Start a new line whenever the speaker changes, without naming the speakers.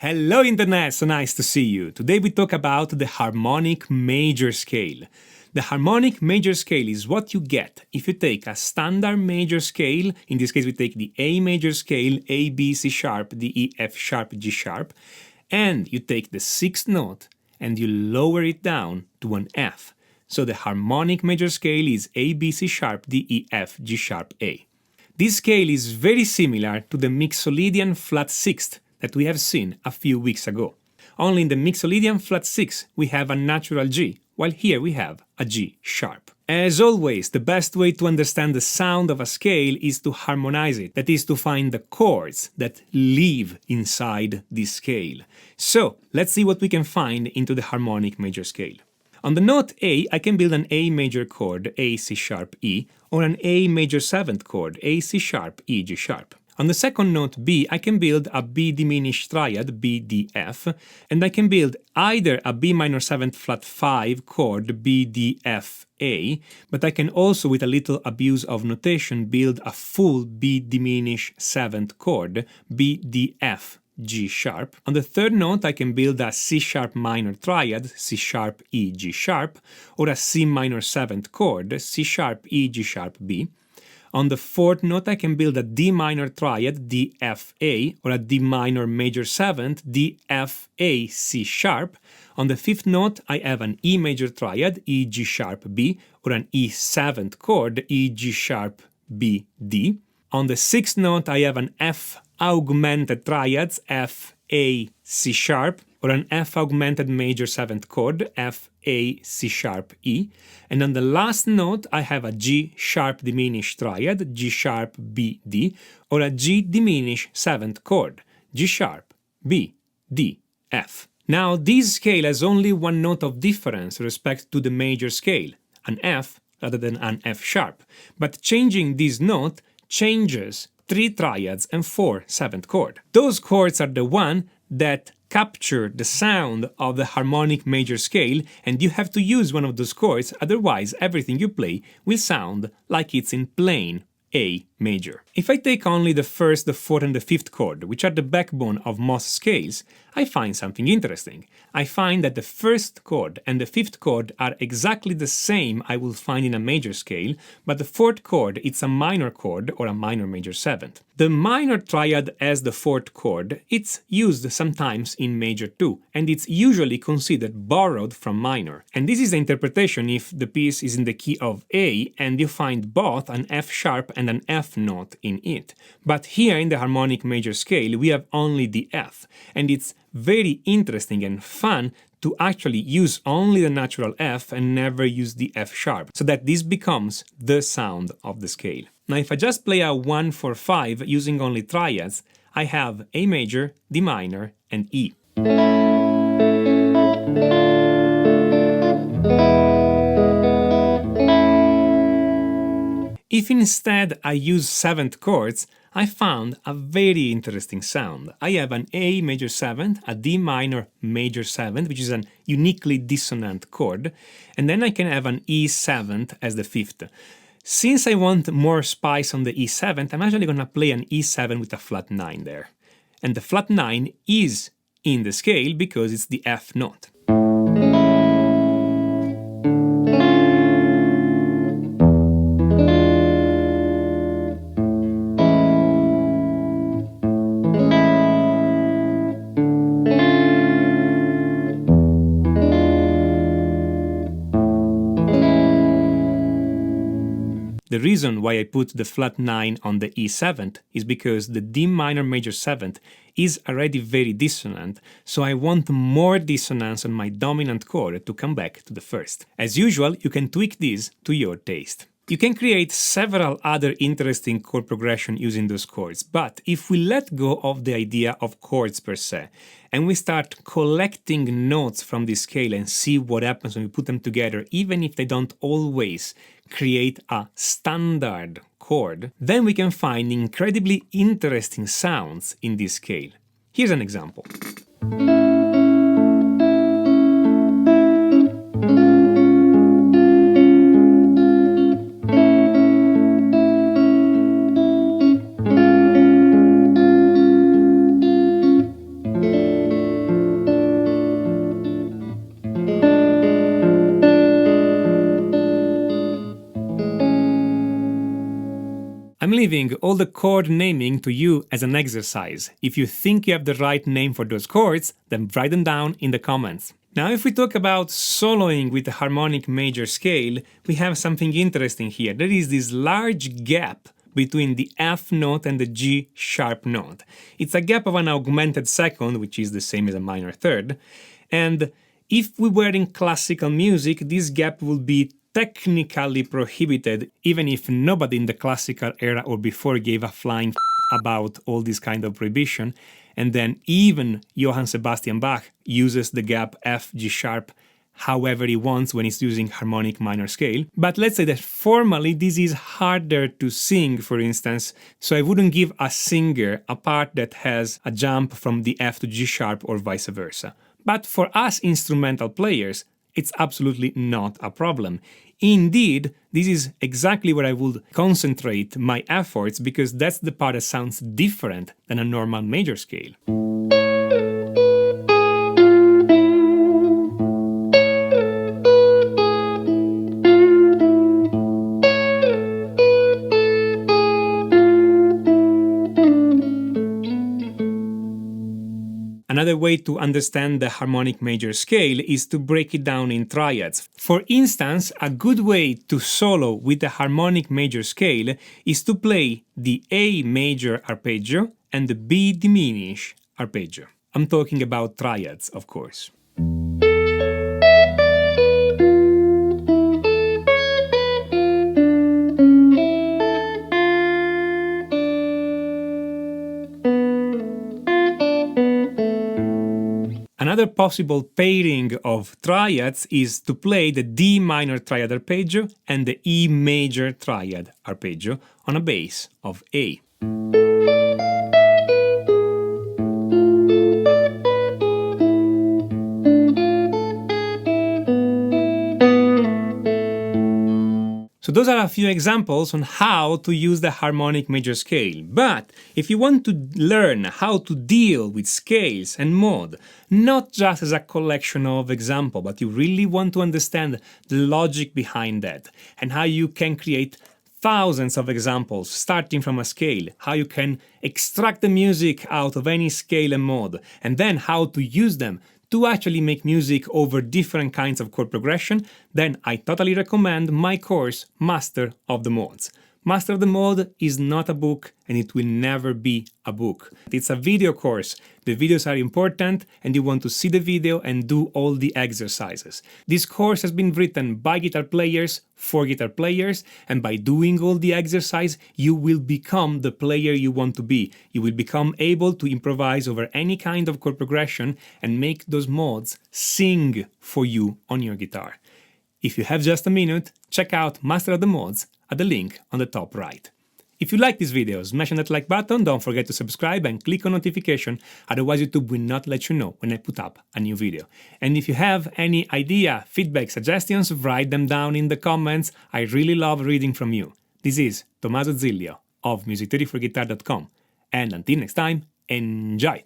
Hello Internet, so nice to see you. Today we talk about the harmonic major scale. The harmonic major scale is what you get if you take a standard major scale, in this case we take the A major scale, A, B, C sharp, D, E, F sharp, G sharp, and you take the sixth note and you lower it down to an F. So the harmonic major scale is A, B, C sharp, D, E, F, G sharp, A. This scale is very similar to the Mixolydian flat sixth that we have seen a few weeks ago. Only in the Mixolydian flat 6 we have a natural G, while here we have a G sharp. As always, the best way to understand the sound of a scale is to harmonize it, that is to find the chords that live inside this scale. So, let's see what we can find into the harmonic major scale. On the note A, I can build an A major chord, A, C sharp, E, or an A major 7th chord, A, C sharp, E, G sharp. On the second note B, I can build a B diminished triad, B, D, F, and I can build either a B minor 7th flat 5 chord, B, D, F, A, but I can also, with a little abuse of notation, build a full B diminished 7th chord, B, D, F, G sharp. On the third note, I can build a C sharp minor triad, C sharp, E, G sharp, or a C minor 7th chord, C sharp, E, G sharp, B. On the fourth note, I can build a D minor triad, D, F, A, or a D minor major 7th, D, F, A, C sharp. On the fifth note, I have an E major triad, E, G sharp, B, or an E 7th chord, E, G sharp, B, D. On the sixth note, I have an F augmented triads, F, A, C sharp, or an F augmented major 7th chord, F, A, C sharp, E. And on the last note, I have a G sharp diminished triad, G sharp, B, D, or a G diminished 7th chord, G sharp, B, D, F. Now, this scale has only one note of difference with respect to the major scale, an F rather than an F sharp. But changing this note changes 3 triads and 4 7th chord. Those chords are the one that capture the sound of the harmonic major scale, and you have to use one of those chords, otherwise everything you play will sound like it's in plain A major. If I take only the first, the fourth and the fifth chord, which are the backbone of most scales, I find something interesting. I find that the first chord and the fifth chord are exactly the same I will find in a major scale, but the fourth chord it's a minor chord or a minor major 7th. The minor triad as the fourth chord, it's used sometimes in major too, and it's usually considered borrowed from minor. And this is the interpretation if the piece is in the key of A and you find both an F sharp and an F note in it. But here in the harmonic major scale we have only the F, and it's very interesting and fun to actually use only the natural F and never use the F sharp, so that this becomes the sound of the scale. Now if I just play a 1-4-5 using only triads, I have A major, D minor and E. If instead I use 7th chords, I found a very interesting sound. I have an A major 7th, a D minor major 7th, which is an uniquely dissonant chord, and then I can have an E 7th as the fifth. Since I want more spice on the E 7th, I'm actually going to play an E 7 with a flat 9 there. And the flat 9 is in the scale because it's the F note. The reason why I put the flat 9 on the E 7th is because the D minor major 7th is already very dissonant, so I want more dissonance on my dominant chord to come back to the first. As usual, you can tweak this to your taste. You can create several other interesting chord progressions using those chords, but if we let go of the idea of chords per se, and we start collecting notes from this scale and see what happens when we put them together, even if they don't always create a standard chord, then we can find incredibly interesting sounds in this scale. Here's an example. leaving all the chord naming to you as an exercise. If you think you have the right name for those chords, then write them down in the comments. Now, if we talk about soloing with the harmonic major scale, we have something interesting here. There is this large gap between the F note and the G sharp note. It's a gap of an augmented second, which is the same as a minor third. And if we were in classical music, this gap would be technically prohibited, even if nobody in the classical era or before gave a flying about all this kind of prohibition. And then even Johann Sebastian Bach uses the gap F, G sharp however he wants when he's using harmonic minor scale. But let's say that formally this is harder to sing, for instance, so I wouldn't give a singer a part that has a jump from the F to G sharp or vice versa. But for us instrumental players, it's absolutely not a problem. Indeed, this is exactly where I would concentrate my efforts, because that's the part that sounds different than a normal major scale. Another way to understand the harmonic major scale is to break it down in triads. For instance, a good way to solo with the harmonic major scale is to play the A major arpeggio and the B diminished arpeggio. I'm talking about triads, of course. Another possible pairing of triads is to play the D minor triad arpeggio and the E major triad arpeggio on a bass of A. So those are a few examples on how to use the harmonic major scale. But if you want to learn how to deal with scales and mode, not just as a collection of examples, but you really want to understand the logic behind that and how you can create thousands of examples starting from a scale, how you can extract the music out of any scale and mode, and then how to use them to actually make music over different kinds of chord progression, then I totally recommend my course, Master of the Modes. Master of the Mode is not a book, and it will never be a book. It's a video course. The videos are important, and you want to see the video and do all the exercises. This course has been written by guitar players for guitar players, and by doing all the exercise, you will become the player you want to be. You will become able to improvise over any kind of chord progression and make those modes sing for you on your guitar. If you have just a minute, check out Master of the Modes at the link on the top right. If you like this video, smash on that like button, don't forget to subscribe and click on notification, otherwise YouTube will not let you know when I put up a new video. And if you have any idea, feedback, suggestions, write them down in the comments. I really love reading from you. This is Tommaso Zilio of musictheoryforguitar.com, and until next time, enjoy!